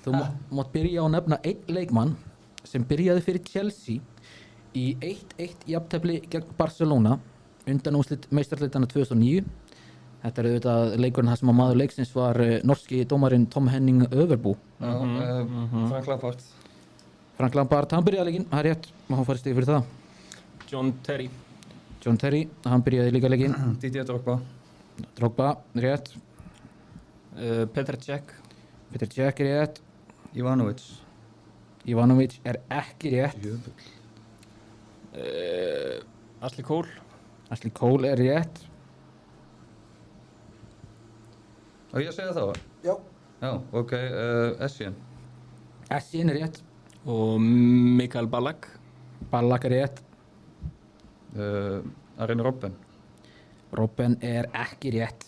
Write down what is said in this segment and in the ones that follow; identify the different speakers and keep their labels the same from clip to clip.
Speaker 1: Þú mátt byrja á að nefna einn leikmann sem byrjaði fyrir Chelsea í 1-1 jafntefli gegn Barcelona undan úrslit meistardeildanna 2009. Þetta auðvitað leikurinn þar sem að maður leiksins var norski dómarinn Tom Henning Överbo.
Speaker 2: Frank Lampard.
Speaker 1: Frank Lampard, hann byrjaði leikinn, það rétt, og hann fær stig fyrir það.
Speaker 3: John Terry.
Speaker 1: John Terry, hann byrjaði líka leikinn.
Speaker 2: Didier Drogba.
Speaker 1: Drogba, rétt.
Speaker 3: Petr Cech.
Speaker 1: Petr Cech, rétt.
Speaker 2: Ivanovic.
Speaker 1: Ivanovic ekki rétt.
Speaker 3: Ashley Cole.
Speaker 1: Ashley Cole rétt.
Speaker 2: Og ég segi það?
Speaker 1: Já.
Speaker 2: Já, ok, Essien.
Speaker 1: Essien rétt.
Speaker 3: Og Mikael Ballack.
Speaker 1: Ballack rétt.
Speaker 2: Arjen Robben.
Speaker 1: Robben ekki rétt.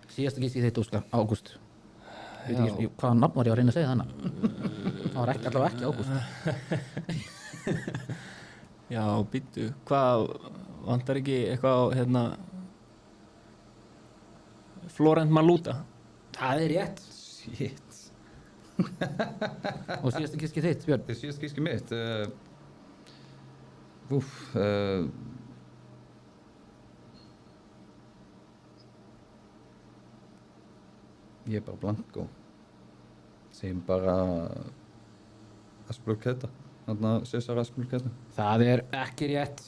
Speaker 1: Síðasta gísk í þitt, Óskar, Ágúst. Veit ekki hvaða nafn var ég að reyna að segja þannig. Það var allavega ekki Ágúst.
Speaker 3: Já, býttu. Hvað, vantar ekki eitthvað á, Florent Maluta?
Speaker 1: Það rétt.
Speaker 2: Shit.
Speaker 1: Og síðasta gísk í þitt, Björn.
Speaker 2: Síðasta gísk í mitt. Ég bara blanko. Segjum bara Aspelkueta. César Aspelkueta.
Speaker 1: Það ekki rétt.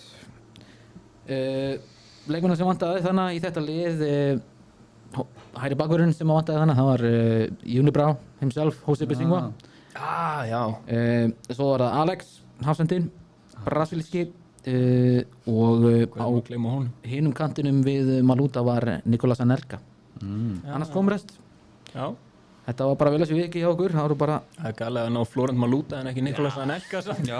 Speaker 1: Leikmann sem vantaði þannig í þetta lið, hægri bakvörðurinn sem vantaði þannig, það var Unibrow himself, Jose Bissingua.
Speaker 3: Já.
Speaker 1: Svo var það Alex Hafsendin, brasilíski, og á hinum kantinum við Maluta var Nicolas Anelka. Annars kom rest.
Speaker 3: Já.
Speaker 1: Þetta var bara vel að sé viki hjá okkur. Það voru bara...
Speaker 3: Það galið að ná Florent Maluta en ekki Nicolas Anelka.
Speaker 2: Já.